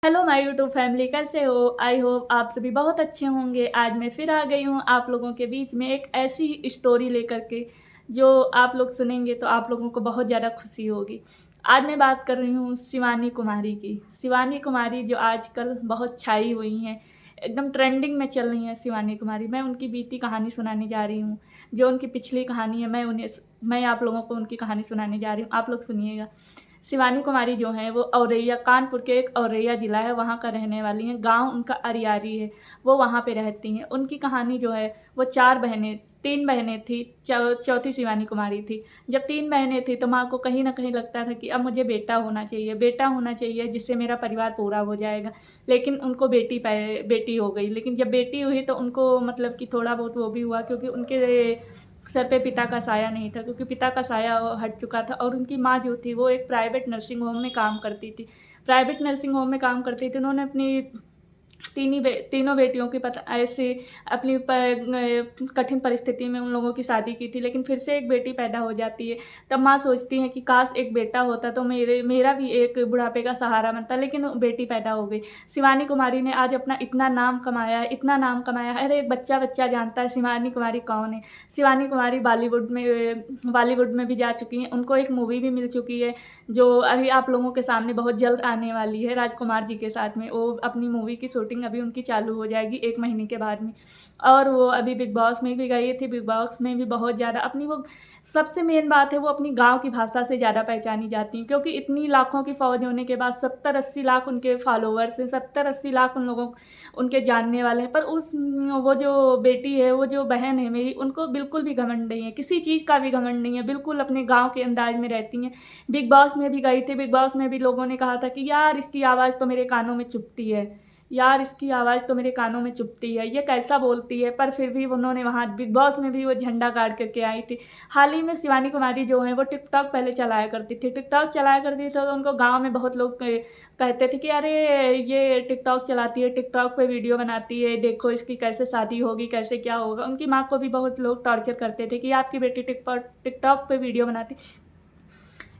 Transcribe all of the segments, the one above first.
Hello my YouTube family, कैसे हो? I hope आप सभी बहुत अच्छे होंगे। आज मैं फिर आ गई हूँ आप लोगों के बीच में एक ऐसी स्टोरी लेकर के जो आप लोग सुनेंगे तो आप लोगों को बहुत ज़्यादा खुशी होगी। आज मैं बात कर रही हूँ शिवानी कुमारी की। शिवानी कुमारी जो आजकल बहुत छाई हुई हैं, एकदम ट्रेंडिंग में चल रही हैं शिवानी कुमारी। मैं उनकी बीती कहानी सुनाने जा रही हूँ। जो उनकी पिछली कहानी है मैं आप लोगों को उनकी कहानी सुनाने जा रही हूँ। आप लोग सुनिएगा। शिवानी कुमारी जो हैं वो औरैया कानपुर के एक औरैया ज़िला है वहाँ का रहने वाली हैं। गाँव उनका अरियारी है, वो वहाँ पे रहती हैं। उनकी कहानी जो है वो 4 बहनें 3 बहनें थी, चौथी शिवानी कुमारी थी। जब 3 बहनें थी तो माँ को कहीं न कहीं लगता था कि अब मुझे बेटा होना चाहिए जिससे मेरा परिवार पूरा हो जाएगा। लेकिन उनको बेटी हो गई। लेकिन जब बेटी हुई तो उनको मतलब कि थोड़ा बहुत वो भी हुआ, क्योंकि उनके सर पे पिता का साया नहीं था, क्योंकि पिता का साया हट चुका था। और उनकी माँ जो थी वो एक प्राइवेट नर्सिंग होम में काम करती थी। प्राइवेट नर्सिंग होम में काम करती थी। उन्होंने अपनी तीनों बेटियों की पता ऐसे अपनी कठिन परिस्थिति में उन लोगों की शादी की थी। लेकिन फिर से एक बेटी पैदा हो जाती है। तब माँ सोचती है कि काश एक बेटा होता तो मेरा भी एक बुढ़ापे का सहारा बनता। लेकिन बेटी पैदा हो गई। शिवानी कुमारी ने आज अपना इतना नाम कमाया है, इतना नाम कमाया है। हर एक बच्चा जानता है शिवानी कुमारी कौन है। शिवानी कुमारी बॉलीवुड में भी जा चुकी हैं। उनको एक मूवी भी मिल चुकी है जो अभी आप लोगों के सामने बहुत जल्द आने वाली है, राजकुमार जी के साथ में। वो अपनी मूवी की शूटिंग अभी उनकी चालू हो जाएगी 1 महीने के बाद में। और वो अभी बिग बॉस में भी गई थी। बिग बॉस में भी बहुत ज़्यादा अपनी वो सबसे मेन बात है, वो अपनी गाँव की भाषा से ज़्यादा पहचानी जाती हैं, क्योंकि इतनी लाखों की फ़ौज होने के बाद 70-80 लाख उनके फॉलोवर्स हैं, 70-80 लाख उनके जानने वाले हैं। पर वो जो बेटी है, वो जो बहन है मेरी, उनको बिल्कुल भी घमंड नहीं है, किसी चीज़ का भी घमंड नहीं है, बिल्कुल अपने गाँव के अंदाज में रहती हैं। बिग बॉस में भी गई थी। बिग बॉस में भी लोगों ने कहा था कि यार इसकी आवाज़ तो मेरे कानों में चुभती है, यार इसकी आवाज़ तो मेरे कानों में चुभती है, ये कैसा बोलती है। पर फिर भी उन्होंने वहाँ बिग बॉस में भी वो झंडा गाड़ करके आई थी। हाल ही में शिवानी कुमारी जो है वो टिकटॉक पहले चलाया करती थी। टिकटॉक चलाया करती थी तो उनको गाँव में बहुत लोग कहते थे कि अरे ये टिकटॉक चलाती है, टिकटॉक पे वीडियो बनाती है, देखो इसकी कैसे शादी होगी, कैसे क्या होगा। उनकी माँ को भी बहुत लोग टॉर्चर करते थे कि आपकी बेटी टिकटॉक पे वीडियो बनाती,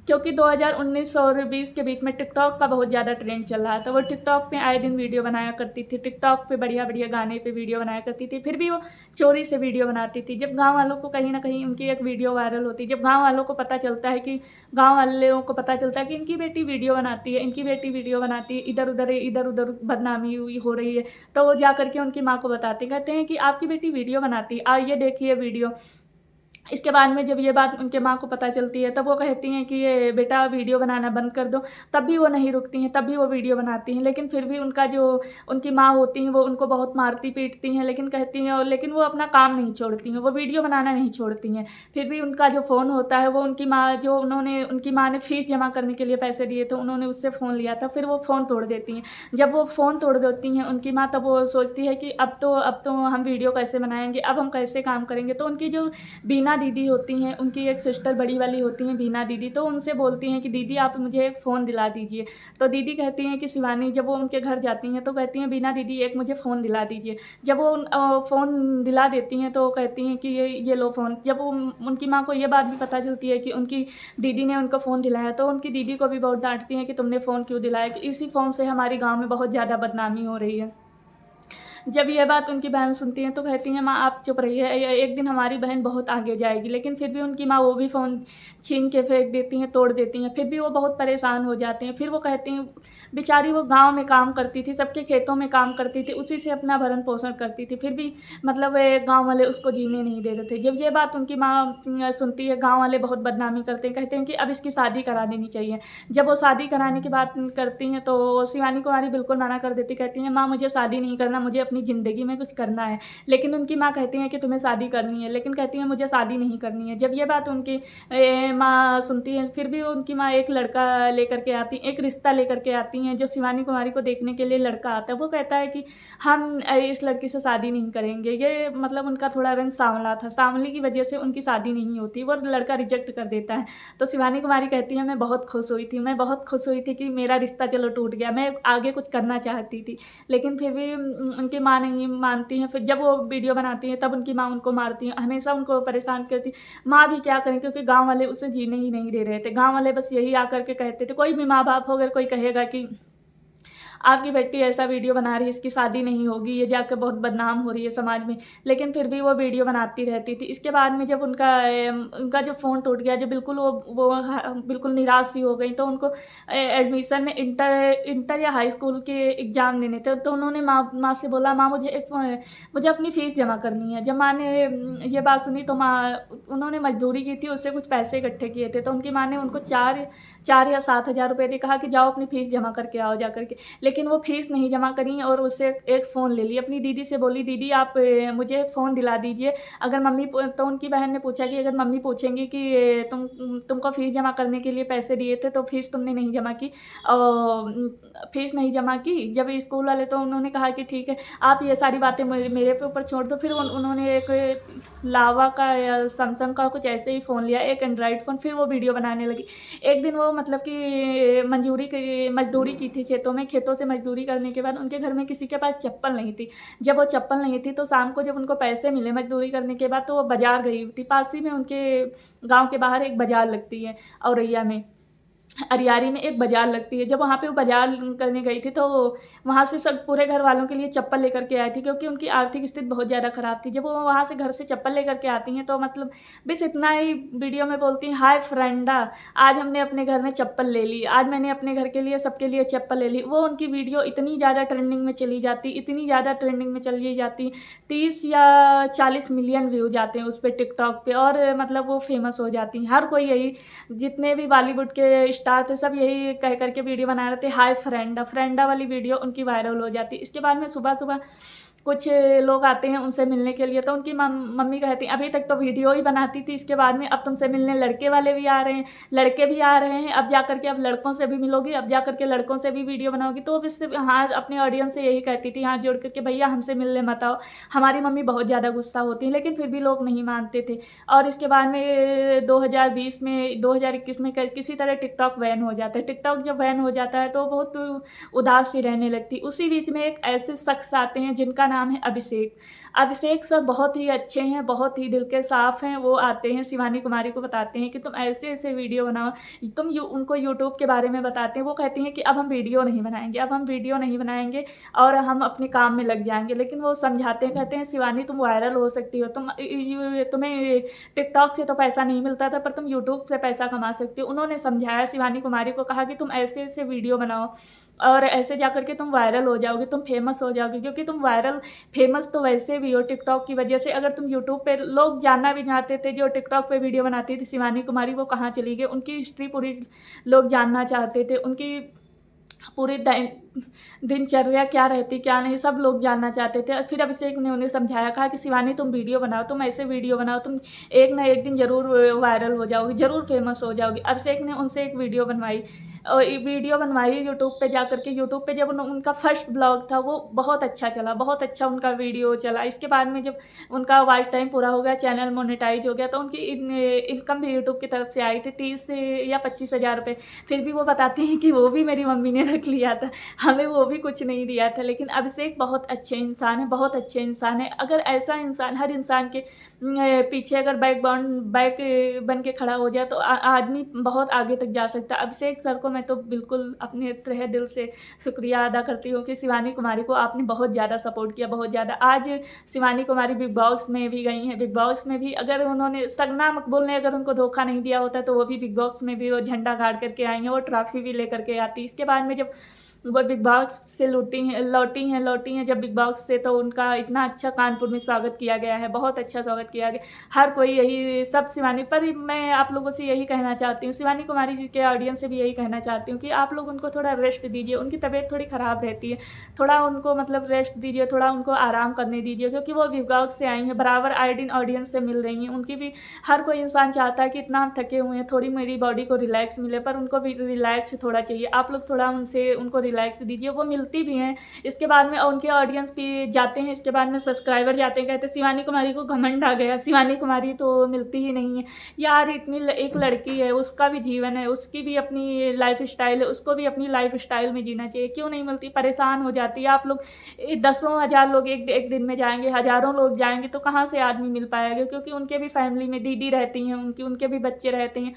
क्योंकि 2019 और 20 के बीच में टिकटॉक का बहुत ज़्यादा ट्रेंड चल रहा था। वो टिकटॉक पे आए दिन वीडियो बनाया करती थी, टिकटॉक पे बढ़िया-बढ़िया गाने पे वीडियो बनाया करती थी। फिर भी वो चोरी से वीडियो बनाती थी। जब गाँव वालों को कहीं न कहीं उनकी एक वीडियो वायरल होती, जब गाँव वालों को पता चलता है कि इनकी बेटी वीडियो बनाती है, इनकी बेटी वीडियो बनाती है, इधर-उधर बदनामी हुई हो रही है, तो वो जा कर के उनकी माँ को बताते, कहते हैं कि आपकी बेटी वीडियो बनाती है, आइए देखिए वीडियो। इसके बाद में जब ये बात उनके माँ को पता चलती है, तब वो कहती हैं कि ये बेटा वीडियो बनाना बंद कर दो। तब भी वो नहीं रुकती हैं, तब भी वो वीडियो बनाती हैं। लेकिन फिर भी उनकी माँ होती हैं वो उनको बहुत मारती-पीटती हैं, लेकिन कहती हैं, और लेकिन वो अपना काम नहीं छोड़ती हैं, वो वीडियो बनाना नहीं छोड़ती हैं। फिर भी उनका जो फ़ोन होता है वो उनकी माँ ने फ़ीस जमा करने के लिए पैसे दिए थे, उन्होंने उससे फ़ोन लिया था, फिर वो फ़ोन तोड़ देती हैं। जब वो फ़ोन तोड़ देती हैं उनकी माँ, तब वो सोचती है कि अब तो हम वीडियो कैसे बनाएँगे, अब हम कैसे काम करेंगे। तो उनकी जो बीना दीदी होती हैं, उनकी एक सिस्टर बड़ी वाली होती हैं बीना दीदी, तो उनसे बोलती हैं कि दीदी आप मुझे एक फ़ोन दिला दीजिए। तो दीदी कहती हैं कि शिवानी, जब वो उनके घर जाती हैं तो कहती हैं बीना दीदी एक मुझे फ़ोन दिला दीजिए। जब वो फ़ोन दिला देती हैं तो कहती हैं कि ये लो फ़ोन। जब वो उनकी माँ को ये बात भी पता चलती है कि उनकी दीदी ने उनको फ़ोन दिलाया, तो उनकी दीदी को भी बहुत डाँटती हैं कि तुमने फ़ोन क्यों दिलाया, कि इसी फ़ोन से हमारे गाँव में बहुत ज़्यादा बदनामी हो रही है। जब ये बात उनकी बहन सुनती हैं तो कहती हैं, माँ आप चुप रहिए, एक दिन हमारी बहन बहुत आगे जाएगी। लेकिन फिर भी उनकी माँ वो भी फ़ोन छीन के फेंक देती हैं, तोड़ देती हैं। फिर भी वो बहुत परेशान हो जाते हैं। फिर वो कहती हैं, बेचारी वो गाँव में काम करती थी, सबके खेतों में काम करती थी, उसी से अपना भरण-पोषण करती थी। फिर भी मतलब गाँव वाले उसको जीने नहीं दे रहे थे। जब ये बात उनकी माँ सुनती है, गाँव वाले बहुत बदनामी करते हैं, कहते हैं कि अब इसकी शादी करा देनी चाहिए। जब वो शादी कराने की बात करती हैं तो शिवानी कुमारी बिल्कुल मना कर देती, कहती हैं, माँ मुझे शादी नहीं करना, मुझे अपनी ज़िंदगी में कुछ करना है। लेकिन उनकी माँ कहती हैं कि तुम्हें शादी करनी है, लेकिन कहती हैं मुझे शादी नहीं करनी है। जब ये बात उनकी माँ सुनती है, फिर भी उनकी माँ एक लड़का लेकर के आती, एक रिश्ता लेकर के आती हैं, जो शिवानी कुमारी को देखने के लिए लड़का आता है। वो कहता है कि हम इस लड़की से शादी नहीं करेंगे। ये मतलब उनका थोड़ा रंग सांवला था, सांवले की वजह से उनकी शादी नहीं होती, वो लड़का रिजेक्ट कर देता है। तो शिवानी कुमारी कहती है, मैं बहुत खुश हुई थी कि मेरा रिश्ता चलो टूट गया, मैं आगे कुछ करना चाहती थी। लेकिन फिर भी उनकी माँ नहीं मानती हैं। फिर जब वो वीडियो बनाती हैं तब उनकी माँ उनको मारती हैं, हमेशा उनको परेशान करती। माँ भी क्या करें, क्योंकि गाँव वाले उसे जीने ही नहीं दे रहे थे। गाँव वाले बस यही आकर के कहते थे, कोई भी माँ-बाप हो, अगर कोई कहेगा कि आपकी बेटी ऐसा वीडियो बना रही है, इसकी शादी नहीं होगी, ये जाकर बहुत बदनाम हो रही है समाज में। लेकिन फिर भी वो वीडियो बनाती रहती थी। इसके बाद में जब उनका जो फ़ोन टूट गया, जो बिल्कुल वो बिल्कुल निराश सी हो गई, तो उनको एडमिशन में इंटर या हाई स्कूल के एग्ज़ाम देने थे। तो उन्होंने माँ से बोला, माँ मुझे अपनी फ़ीस जमा करनी है। जब माँ ने ये बात सुनी तो उन्होंने मज़दूरी की थी, उससे कुछ पैसे इकट्ठे किए थे। तो उनकी माँ ने उनको 4 या 7,000 रुपए दी, कहा कि जाओ अपनी फ़ीस जमा करके आओ जा कर के। लेकिन वो फ़ीस नहीं जमा करी और उससे एक फ़ोन ले लिया। अपनी दीदी से बोली, दीदी आप मुझे फ़ोन दिला दीजिए। अगर मम्मी तो उनकी बहन ने पूछा कि अगर मम्मी पूछेंगी कि तुमको फ़ीस जमा करने के लिए पैसे दिए थे, तो फ़ीस तुमने नहीं जमा की, फ़ीस नहीं जमा की। जब स्कूल वाले, तो उन्होंने कहा कि ठीक है, आप ये सारी बातें मेरे पे ऊपर छोड़ दो। फिर उन्होंने एक लावा का या सैमसंग का कुछ ऐसे ही फ़ोन लिया, एक एंड्रॉइड फ़ोन, फिर वो वीडियो बनाने लगी। एक दिन वो मतलब कि मज़दूरी की थी खेतों में। खेतों से मज़दूरी करने के बाद उनके घर में किसी के पास चप्पल नहीं थी। जब वो चप्पल नहीं थी, तो शाम को जब उनको पैसे मिले मज़दूरी करने के बाद, तो वो बाज़ार गई थी। पास ही में उनके गाँव के बाहर एक बाज़ार लगती है, औरैया में। अरियारी में एक बाज़ार लगती है। जब वहाँ पे वो बाज़ार करने गई थी, तो वहाँ से सब पूरे घर वालों के लिए चप्पल लेकर के आई थी, क्योंकि उनकी आर्थिक स्थिति बहुत ज़्यादा ख़राब थी। जब वो वहाँ से घर से चप्पल लेकर के आती हैं, तो मतलब बस इतना ही वीडियो में बोलती हैं, हाय फ्रेंडा, आज हमने अपने घर में चप्पल ले ली, आज मैंने अपने घर के लिए सबके लिए चप्पल ले ली। वो उनकी वीडियो इतनी ज़्यादा ट्रेंडिंग में चली जाती, इतनी ज़्यादा ट्रेंडिंग में चली जाती, 30 या 40 मिलियन व्यू जाते हैं उस पे टिकटॉक पे, और मतलब वो फ़ेमस हो जाती हैं। हर कोई यही, जितने भी बॉलीवुड के स्टार थे, सब यही कह कर के वीडियो बना रहे थे, हाय फ्रेंडा। फ्रेंडा वाली वीडियो उनकी वायरल हो जाती। इसके बाद में सुबह-सुबह कुछ लोग आते हैं उनसे मिलने के लिए, तो उनकी मम्मी कहती हैं, अभी तक तो वीडियो ही बनाती थी, इसके बाद में अब तुमसे मिलने लड़के वाले भी आ रहे हैं, लड़के भी आ रहे हैं, अब जा कर के अब लड़कों से भी मिलोगी, अब जा कर के लड़कों से भी वीडियो बनाओगी। तो अब इससे हाँ, अपने ऑडियंस से यही कहती थी, हाथ जोड़ कर के, भैया हमसे मिलने मत आओ। हमारी मम्मी बहुत ज़्यादा गुस्सा होती हैं, लेकिन फिर भी लोग नहीं मानते थे। और इसके बाद में 2020 में 2021 में किसी तरह टिकटॉक बैन हो जाता है। टिकटॉक जब बैन हो जाता है, तो बहुत उदास सी रहने लगती। उसी बीच में एक ऐसे शख्स आते हैं जिनका नाम है अभिषेक। अभिषेक सर बहुत ही अच्छे हैं, बहुत ही दिल के साफ़ हैं। वो आते हैं, शिवानी कुमारी को बताते हैं कि तुम ऐसे-ऐसे वीडियो बनाओ। उनको यूट्यूब के बारे में बताते हैं। वो कहती हैं कि अब हम वीडियो नहीं बनाएँगे, अब हम वीडियो नहीं बनाएँगे और हम अपने काम में लग जाएँगे। लेकिन वो समझाते हैं, कहते हैं, शिवानी तुम वायरल हो सकती हो, तुम्हें टिकटॉक से तो पैसा नहीं मिलता था, पर तुम यूट्यूब से पैसा कमा सकती हो। उन्होंने समझाया, शिवानी कुमारी को कहा कि तुम ऐसे-ऐसे वीडियो बनाओ और ऐसे जाकर के तुम वायरल हो जाओगे, तुम फ़ेमस हो जाओगे, क्योंकि तुम फ़ेमस तो वैसे भी हो टिकटॉक की वजह से। अगर तुम यूट्यूब पे, लोग जानना भी चाहते थे, जो टिकटॉक पे वीडियो बनाती थी शिवानी कुमारी, वो कहाँ चली गई? उनकी हिस्ट्री पूरी लोग जानना चाहते थे, उनकी पूरी दिनचर्या क्या रहती, क्या नहीं, सब लोग जानना चाहते थे। फिर अभिषेक ने उन्हें समझाया, कहा कि शिवानी तुम वीडियो बनाओ, तुम ऐसे वीडियो बनाओ, तुम एक ना एक दिन ज़रूर वायरल हो जाओगी, ज़रूर फ़ेमस हो जाओगी। अभिषेक ने उनसे एक वीडियो बनवाई, और वीडियो बनवाई यूट्यूब पे जाकर के। यूट्यूब पे जब उनका फर्स्ट ब्लॉग था, वो बहुत अच्छा चला, बहुत अच्छा उनका वीडियो चला। इसके बाद में जब उनका वॉच टाइम पूरा हो गया, चैनल मोनेटाइज़ हो गया, तो उनकी इनकम भी यूट्यूब की तरफ से आई थी 30 या 25,000 रुपए। फिर भी वो बताती हैं कि वो भी मेरी मम्मी ने रख लिया था, हमें वो भी कुछ नहीं दिया था। लेकिन अभिषेक बहुत अच्छे इंसान हैं, बहुत अच्छे इंसान हैं। अगर ऐसा इंसान, हर इंसान के पीछे अगर बैक बन के खड़ा हो जाए, तो आदमी बहुत आगे तक जा सकता है। अभिषेक सर को मैं तो बिल्कुल अपने तहे दिल से शुक्रिया अदा करती हूँ कि शिवानी कुमारी को आपने बहुत ज़्यादा सपोर्ट किया, बहुत ज़्यादा। आज शिवानी कुमारी बिग बॉस में भी गई हैं। बिग बॉस में भी अगर उन्होंने, सगना मकबूल ने अगर उनको धोखा नहीं दिया होता, तो वो भी बिग बॉस में भी वो झंडा गाड़ करके आई हैं, वो ट्रॉफ़ी भी लेकर के आती। इसके बाद में जब वो बिग बॉस से लौटी हैं जब बिग बॉस से, तो उनका इतना अच्छा कानपुर में स्वागत किया गया है, बहुत अच्छा स्वागत किया गया। हर कोई यही सब शिवानी पर, मैं आप लोगों से यही कहना चाहती हूँ, शिवानी कुमारी जी के ऑडियंस से भी यही कहना चाहती हूँ कि आप लोग उनको थोड़ा रेस्ट दीजिए। उनकी तबीयत थोड़ी ख़राब रहती है, थोड़ा उनको मतलब रेस्ट दीजिए, थोड़ा उनको आराम करने दीजिए, क्योंकि वो बिग बॉस से आई हैं, बराबर आए दिन ऑडियंस से मिल रही हैं। उनकी भी, हर कोई इंसान चाहता है कि इतना हम थके हुए हैं, थोड़ी मेरी बॉडी को रिलैक्स मिले, पर उनको भी रिलैक्स थोड़ा चाहिए। आप लोग थोड़ा उनको रिलैक्स दीजिए, वो मिलती भी हैं। इसके बाद में उनके ऑडियंस भी जाते हैं, इसके बाद में सब्सक्राइबर जाते हैं, कहते हैं शिवानी कुमारी को घमंड आ गया, शिवानी कुमारी तो मिलती ही नहीं है। यार इतनी एक लड़की है, उसका भी जीवन है, उसकी भी अपनी लाइफ स्टाइल है, उसको भी अपनी लाइफ स्टाइल में जीना चाहिए। क्यों नहीं मिलती? परेशान हो जाती है। आप लोग दसों हज़ार लोग एक दिन में जाएंगे, हज़ारों लोग जाएंगे, तो कहाँ से आदमी मिल पाएगा? क्योंकि उनके भी फैमिली में दीदी रहती हैं, उनके भी बच्चे रहते हैं।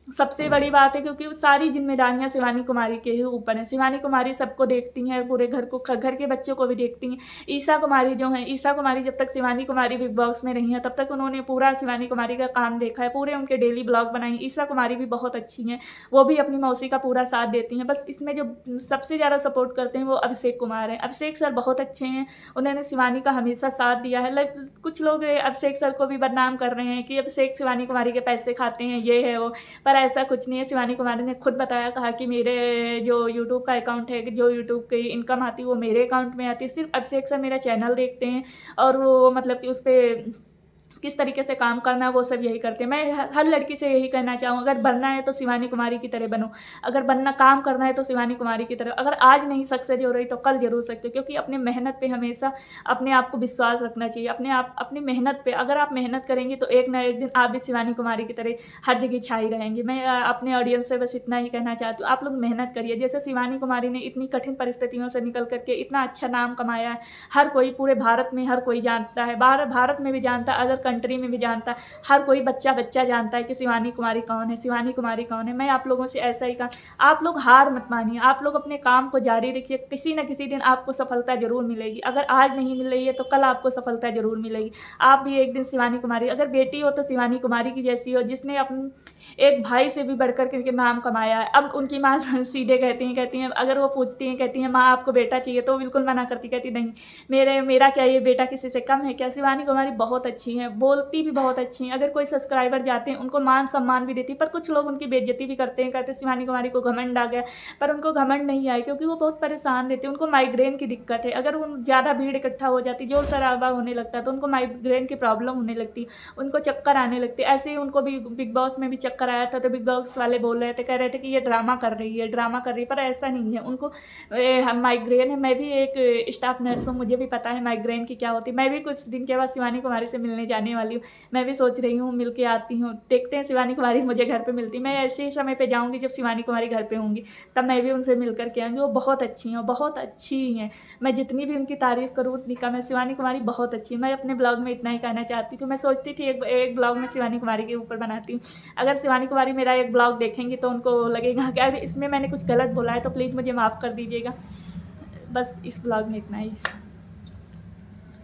सबसे बड़ी बात है, क्योंकि वो सारी ज़िम्मेदारियाँ शिवानी कुमारी के ही ऊपर हैं। शिवानी कुमारी सबको देखती हैं, पूरे घर को, घर के बच्चों को भी देखती हैं। ईशा कुमारी जो हैं, ईशा कुमारी जब तक शिवानी कुमारी बिग बॉस में रही हैं, तब तक उन्होंने पूरा शिवानी कुमारी का काम देखा है, पूरे उनके डेली ब्लॉग बनाए। ईशा कुमारी भी बहुत अच्छी हैं, वो भी अपनी मौसी का पूरा साथ देती हैं। बस इसमें जो सबसे ज़्यादा सपोर्ट करते हैं वो अभिषेक कुमार हैं। अभिषेक सर बहुत अच्छे हैं, उन्होंने शिवानी का हमेशा साथ दिया है। कुछ लोग अभिषेक सर को भी बदनाम कर रहे हैं कि अभिषेक शिवानी कुमारी के पैसे खाते हैं, ये है वो, पर ऐसा कुछ नहीं है। शिवानी कुमारी ने खुद बताया, कहा कि मेरे जो यूट्यूब का अकाउंट है, जो यूट्यूब की इनकम आती है वो मेरे अकाउंट में आती है। सिर्फ अभिषेक सर मेरा चैनल देखते हैं और वो मतलब कि उस पर किस तरीके से काम करना है वो सब यही करते हैं। मैं हर लड़की से यही कहना चाहूँ, अगर बनना है तो शिवानी कुमारी की तरह बनो, अगर बनना काम करना है तो शिवानी कुमारी की तरह। अगर आज नहीं सक्सेस हो रही तो कल जरूर सकते हो, क्योंकि अपने मेहनत पे हमेशा अपने आप को विश्वास रखना चाहिए। अपनी मेहनत पे अगर आप मेहनत करेंगे तो एक ना एक दिन आप भी शिवानी कुमारी की तरह हर जगह छाई रहेंगे। मैं अपने ऑडियंस से बस इतना ही कहना चाहती हूँ, आप लोग मेहनत करिए। जैसे शिवानी कुमारी ने इतनी कठिन परिस्थितियों से निकल करके इतना अच्छा नाम कमाया है, हर कोई पूरे भारत में हर कोई जानता है, भारत में भी जानता है, अदर कंट्री में भी जानता है, हर कोई बच्चा जानता है कि शिवानी कुमारी कौन है, शिवानी कुमारी कौन है। मैं आप लोगों से ऐसा ही कहा, आप लोग हार मत मानिए, आप लोग अपने काम को जारी रखिए, किसी न किसी दिन आपको सफलता जरूर मिलेगी। अगर आज नहीं मिल रही है तो कल आपको सफलता जरूर मिलेगी। आप भी एक दिन शिवानी कुमारी, अगर बेटी हो तो शिवानी कुमारी की जैसी हो, जिसने अपने एक भाई से भी बढ़कर के नाम कमाया है। अब उनकी माँ सीधे कहती हैं, अगर वो पूछती हैं, कहती हैं माँ आपको बेटा चाहिए, तो बिल्कुल मना करती, कहती नहीं, मेरा क्या ये बेटा किसी से कम है क्या। शिवानी कुमारी बहुत अच्छी हैं, बोलती भी बहुत अच्छी हैं। अगर कोई सब्सक्राइबर जाते हैं उनको मान सम्मान भी देती है, पर कुछ लोग उनकी बेइज्जती भी करते हैं, कहते हैं शिवानी कुमारी को घमंड आ गया, पर उनको घमंड नहीं आया, क्योंकि वो बहुत परेशान रहती है। उनको माइग्रेन की दिक्कत है, अगर वो ज़्यादा भीड़ इकट्ठा हो जाती, जोर शराबा होने लगता है तो उनको माइग्रेन की प्रॉब्लम होने लगती, उनको चक्कर आने लगते। ऐसे ही उनको भी बिग बॉस में भी चक्कर आया था, तो बिग बॉस वाले बोल रहे थे, कह रहे थे कि ये ड्रामा कर रही है, पर ऐसा नहीं है, उनको माइग्रेन है। मैं भी एक स्टाफ नर्स हूँ, मुझे भी पता है माइग्रेन की क्या होती है। मैं भी कुछ दिन के बाद शिवानी कुमारी से मिलने जाने वाली हूँ, मैं भी सोच रही हूँ मिल के आती हूँ, देखते हैं शिवानी कुमारी मुझे घर पे मिलती। मैं ऐसे ही समय पे जाऊँगी जब शिवानी कुमारी घर पे होंगी, तब मैं भी उनसे मिल कर के आऊँगी। वो बहुत अच्छी हैं, बहुत अच्छी हैं, मैं जितनी भी उनकी तारीफ़ करूँ उतनी कम है। शिवानी कुमारी बहुत अच्छी है। मैं अपने ब्लॉग में इतना ही कहना चाहती थी। मैं सोचती थी एक ब्लॉग में शिवानी कुमारी के ऊपर बनाती हूँ। अगर शिवानी कुमारी मेरा एक ब्लॉग देखेंगी तो उनको लगेगा कि अरे इसमें मैंने कुछ गलत बोला है, तो प्लीज़ मुझे माफ़ कर दीजिएगा। बस इस ब्लॉग में इतना ही।